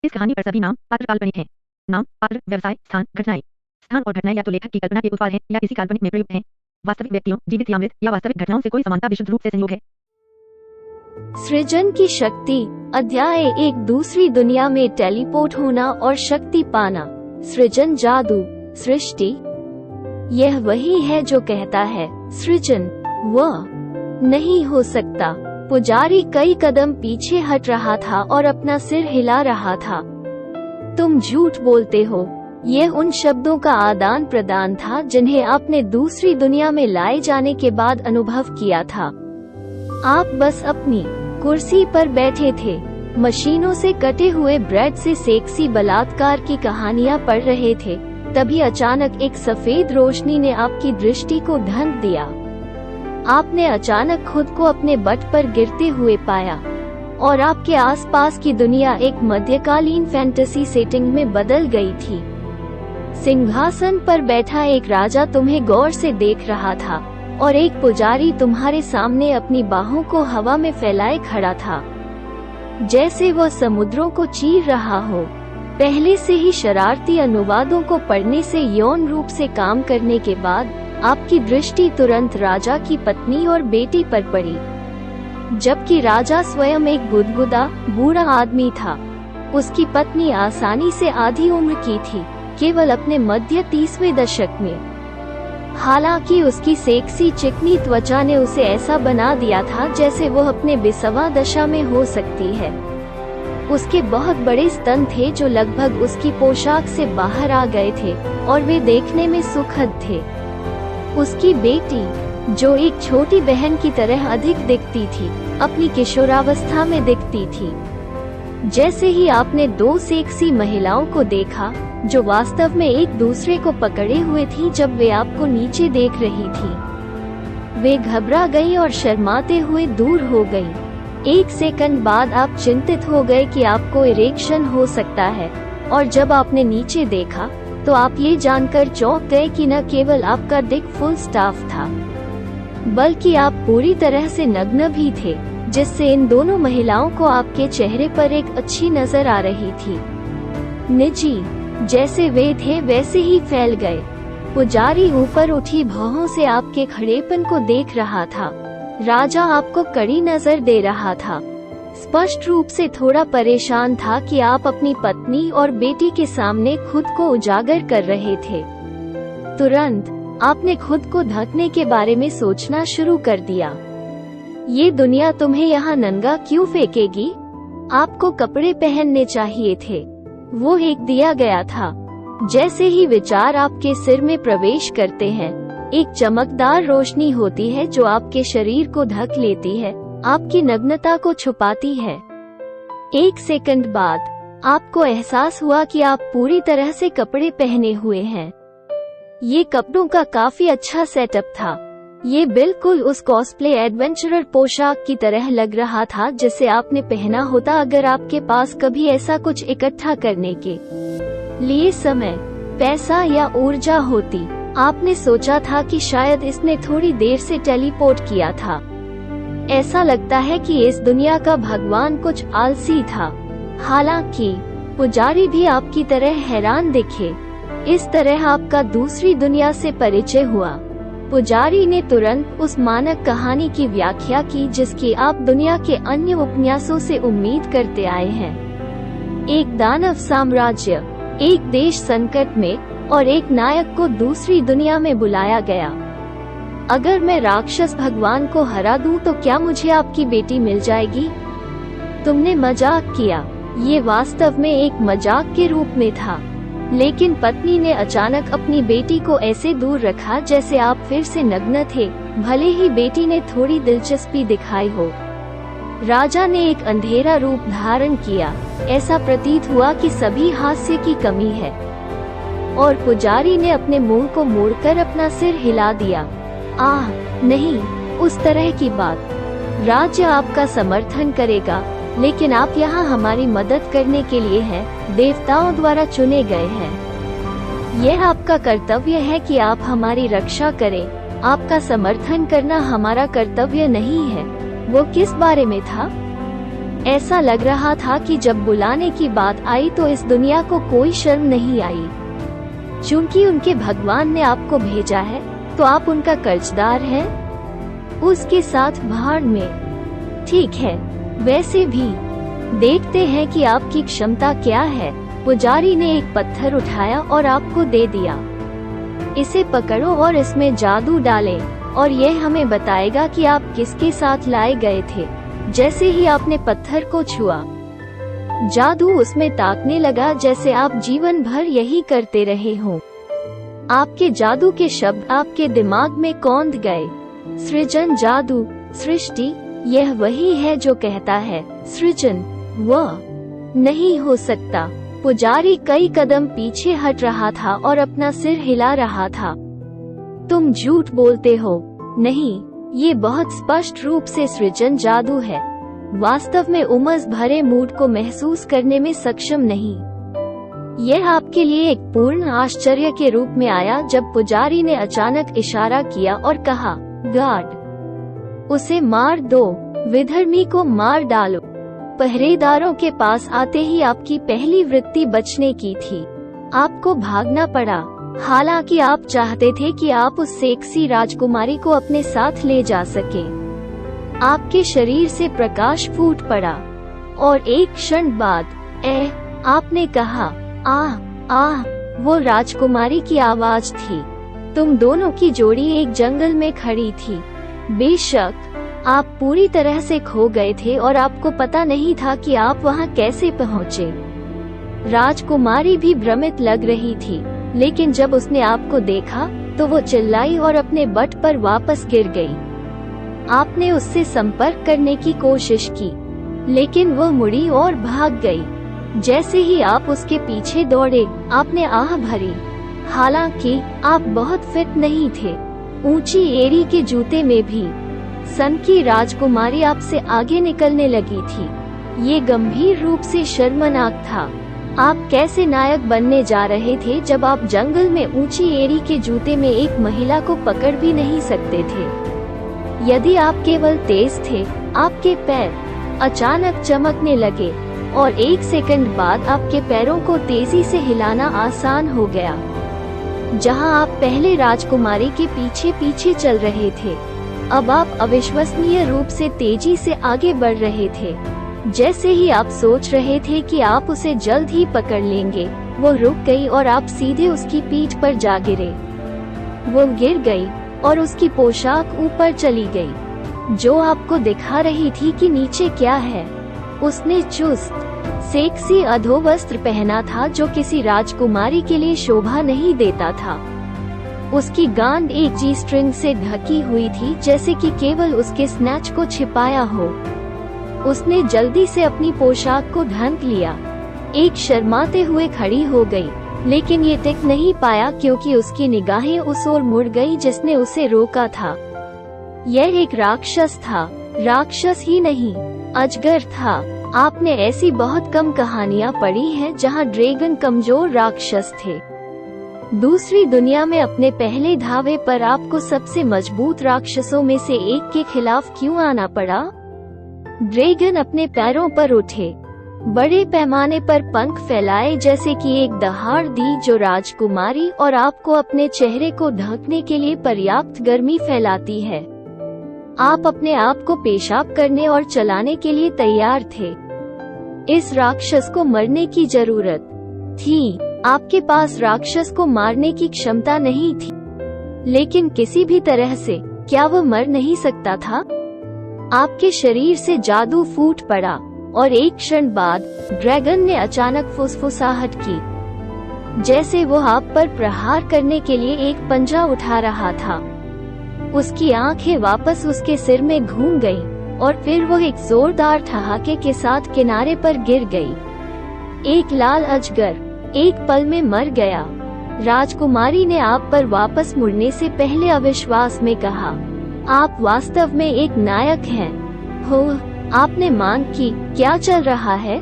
इस कहानी पर सभी नाम पात्र काल्पनिक हैं। नाम, पात्र, व्यवसाय, स्थान, घटनाएं। स्थान और घटनाएं या तो लेखक की कल्पना के उत्पाद हैं या किसी काल्पनिक में प्रयुक्त हैं। वास्तविक व्यक्तियों, जीवित या मृत, या वास्तविक घटनाओं से कोई समानता विशुद्ध रूप से संयोग है। सृजन की शक्ति। अध्याय 1। दूसरी दुनिया में टेलीपोर्ट होना और शक्ति पाना। सृजन जादू, सृष्टि। यह वही है जो कहता है सृजन वह नहीं हो सकता। पुजारी कई कदम पीछे हट रहा था और अपना सिर हिला रहा था। तुम झूठ बोलते हो। यह उन शब्दों का आदान प्रदान था जिन्हें आपने दूसरी दुनिया में लाए जाने के बाद अनुभव किया था। आप बस अपनी कुर्सी पर बैठे थे, मशीनों से कटे हुए ब्रेड से सेक्सी बलात्कार की कहानियां पढ़ रहे थे। तभी अचानक एक सफेद रोशनी ने आपकी दृष्टि को ढंक दिया। आपने अचानक खुद को अपने बट पर गिरते हुए पाया और आपके आसपास की दुनिया एक मध्यकालीन फैंटेसी सेटिंग में बदल गई थी। सिंहासन पर बैठा एक राजा तुम्हें गौर से देख रहा था और एक पुजारी तुम्हारे सामने अपनी बाहों को हवा में फैलाए खड़ा था, जैसे वह समुद्रों को चीर रहा हो। पहले से ही शरारती अनुवादों को पढ़ने से यौन रूप से काम करने के बाद आपकी दृष्टि तुरंत राजा की पत्नी और बेटी पर पड़ी, जबकि राजा स्वयं एक गुदगुदा बूढ़ा आदमी था। उसकी पत्नी आसानी से आधी उम्र की थी, केवल अपने मध्य 30वें दशक में। हालांकि उसकी सेक्सी चिकनी त्वचा ने उसे ऐसा बना दिया था जैसे वो अपने बेसवा दशा में हो सकती है। उसके बहुत बड़े स्तन थे जो लगभग उसकी पोशाक से बाहर आ गए थे और वे देखने में सुखद थे। उसकी बेटी, जो एक छोटी बहन की तरह अधिक दिखती थी, अपनी किशोरावस्था में दिखती थी। जैसे ही आपने दो सेक्सी महिलाओं को देखा जो वास्तव में एक दूसरे को पकड़े हुए थी जब वे आपको नीचे देख रही थी, वे घबरा गई और शर्माते हुए दूर हो गई। एक सेकंड बाद आप चिंतित हो गए कि आपको इरेक्शन हो सकता है, और जब आपने नीचे देखा तो आप ये जानकर चौंक गए कि न केवल आपका डिक फुल स्टाफ था, बल्कि आप पूरी तरह से नग्न भी थे, जिससे इन दोनों महिलाओं को आपके चेहरे पर एक अच्छी नजर आ रही थी। निजी जैसे वे थे वैसे ही फैल गए। पुजारी ऊपर उठी भौहों से आपके खड़ेपन को देख रहा था। राजा आपको कड़ी नजर दे रहा था, स्पष्ट रूप से थोड़ा परेशान था कि आप अपनी पत्नी और बेटी के सामने खुद को उजागर कर रहे थे। तुरंत आपने खुद को ढकने के बारे में सोचना शुरू कर दिया। ये दुनिया तुम्हें यहाँ नंगा क्यों फेंकेगी? आपको कपड़े पहनने चाहिए थे। वो एक दिया गया था। जैसे ही विचार आपके सिर में प्रवेश करते हैं, एक चमकदार रोशनी होती है जो आपके शरीर को ढक लेती है, आपकी नग्नता को छुपाती है। एक सेकंड बाद आपको एहसास हुआ कि आप पूरी तरह से कपड़े पहने हुए हैं। ये कपड़ों का काफी अच्छा सेटअप था। ये बिल्कुल उस कॉस्प्ले एडवेंचरर पोशाक की तरह लग रहा था जिसे आपने पहना होता अगर आपके पास कभी ऐसा कुछ इकट्ठा करने के लिए समय, पैसा या ऊर्जा होती। आपने सोचा था कि शायद इसने थोड़ी देर से टेलीपोर्ट किया था। ऐसा लगता है कि इस दुनिया का भगवान कुछ आलसी था। हालांकि पुजारी भी आपकी तरह हैरान दिखे। इस तरह आपका दूसरी दुनिया से परिचय हुआ। पुजारी ने तुरंत उस मानक कहानी की व्याख्या की जिसकी आप दुनिया के अन्य उपन्यासों से उम्मीद करते आए हैं। एक दानव साम्राज्य, एक देश संकट में, और एक नायक को दूसरी दुनिया में बुलाया गया। अगर मैं राक्षस भगवान को हरा दूं तो क्या मुझे आपकी बेटी मिल जाएगी? तुमने मजाक किया। ये वास्तव में एक मजाक के रूप में था, लेकिन पत्नी ने अचानक अपनी बेटी को ऐसे दूर रखा जैसे आप फिर से नग्न थे, भले ही बेटी ने थोड़ी दिलचस्पी दिखाई हो। राजा ने एक अंधेरा रूप धारण किया। ऐसा प्रतीत हुआ कि सभी हास्य की कमी है, और पुजारी ने अपने मुंह को मोड़कर अपना सिर हिला दिया। आह नहीं, उस तरह की बात। राज्य आपका समर्थन करेगा, लेकिन आप यहाँ हमारी मदद करने के लिए हैं, देवताओं द्वारा चुने गए हैं। यह आपका कर्तव्य है कि आप हमारी रक्षा करें। आपका समर्थन करना हमारा कर्तव्य नहीं है। वो किस बारे में था? ऐसा लग रहा था कि जब बुलाने की बात आई तो इस दुनिया को कोई शर्म नहीं आई। चूंकि उनके भगवान ने आपको भेजा है तो आप उनका कर्जदार हैं। उसके साथ भाड़ में। ठीक है, वैसे भी देखते हैं कि आपकी क्षमता क्या है। पुजारी ने एक पत्थर उठाया और आपको दे दिया। इसे पकड़ो और इसमें जादू डालें और यह हमें बताएगा कि आप किसके साथ लाए गए थे। जैसे ही आपने पत्थर को छुआ, जादू उसमें ताकने लगा जैसे आप जीवन भर यही करते रहे हों। आपके जादू के शब्द आपके दिमाग में कौंध गए। सृजन, जादू, सृष्टि, यह वही है जो कहता है सृजन। वह नहीं हो सकता। पुजारी कई कदम पीछे हट रहा था और अपना सिर हिला रहा था। तुम झूठ बोलते हो। नहीं, ये बहुत स्पष्ट रूप से सृजन जादू है। वास्तव में उमस भरे मूड को महसूस करने में सक्षम नहीं। यह आपके लिए एक पूर्ण आश्चर्य के रूप में आया जब पुजारी ने अचानक इशारा किया और कहा, गार्ड, उसे मार दो, विधर्मी को मार डालो। पहरेदारों के पास आते ही आपकी पहली वृत्ति बचने की थी। आपको भागना पड़ा, हालांकि आप चाहते थे कि आप उस सेक्सी राजकुमारी को अपने साथ ले जा सके। आपके शरीर से प्रकाश फूट पड़ा और एक क्षण बाद आपने कहा, आ, वो राजकुमारी की आवाज थी। तुम दोनों की जोड़ी एक जंगल में खड़ी थी। बेशक आप पूरी तरह से खो गए थे और आपको पता नहीं था कि आप वहां कैसे पहुंचे। राजकुमारी भी भ्रमित लग रही थी, लेकिन जब उसने आपको देखा तो वो चिल्लाई और अपने बट पर वापस गिर गई। आपने उससे संपर्क करने की कोशिश की, लेकिन वो मुड़ी और भाग गई। जैसे ही आप उसके पीछे दौड़े, आपने आह भरी। हालांकि आप बहुत फिट नहीं थे, ऊंची एड़ी के जूते में भी। सन की राजकुमारी आपसे आगे निकलने लगी थी। ये गंभीर रूप से शर्मनाक था। आप कैसे नायक बनने जा रहे थे जब आप जंगल में ऊंची एड़ी के जूते में एक महिला को पकड़ भी नहीं सकते थे। यदि आप केवल तेज थे, आपके पैर अचानक चमकने लगे और एक सेकंड बाद आपके पैरों को तेजी से हिलाना आसान हो गया। जहां आप पहले राजकुमारी के पीछे पीछे चल रहे थे, अब आप अविश्वसनीय रूप से तेजी से आगे बढ़ रहे थे। जैसे ही आप सोच रहे थे कि आप उसे जल्द ही पकड़ लेंगे, वो रुक गई और आप सीधे उसकी पीठ पर जा गिरे। वो गिर गई और उसकी पोशाक ऊपर चली गई, जो आपको दिखा रही थी कि नीचे क्या है। उसने चुस्त, सेक्सी अधोवस्त्र पहना था जो किसी राजकुमारी के लिए शोभा नहीं देता था। उसकी गांड एक जी स्ट्रिंग से ढकी हुई थी, जैसे कि केवल उसके स्नैच को छिपाया हो। उसने जल्दी से अपनी पोशाक को ढंक लिया, एक शर्माते हुए खड़ी हो गई, लेकिन ये टिक नहीं पाया क्योंकि उसकी निगाहें उस ओर मुड़ गई जिसने उसे रोका था। यह एक राक्षस था, राक्षस ही नहीं, अजगर था। आपने ऐसी बहुत कम कहानियां पढ़ी हैं जहां ड्रैगन कमजोर राक्षस थे। दूसरी दुनिया में अपने पहले धावे पर आपको सबसे मजबूत राक्षसों में से एक के खिलाफ क्यों आना पड़ा? ड्रैगन अपने पैरों पर उठे, बड़े पैमाने पर पंख फैलाए जैसे कि एक दहाड़ दी जो राजकुमारी और आपको अपने चेहरे को ढकने के लिए पर्याप्त गर्मी फैलाती है। आप अपने आप को पेशाब करने और चलाने के लिए तैयार थे। इस राक्षस को मरने की जरूरत थी। आपके पास राक्षस को मारने की क्षमता नहीं थी, लेकिन किसी भी तरह से क्या वो मर नहीं सकता था? आपके शरीर से जादू फूट पड़ा और एक क्षण बाद ड्रैगन ने अचानक फुसफुसाहट की, जैसे वो आप पर प्रहार करने के लिए एक पंजा उठा रहा था। उसकी आंखें वापस उसके सिर में घूम गईं और फिर वो एक जोरदार ठहाके के साथ किनारे पर गिर गई। एक लाल अजगर एक पल में मर गया। राजकुमारी ने आप पर वापस मुड़ने से पहले अविश्वास में कहा, आप वास्तव में एक नायक हैं। हो, आपने मांग की, क्या चल रहा है?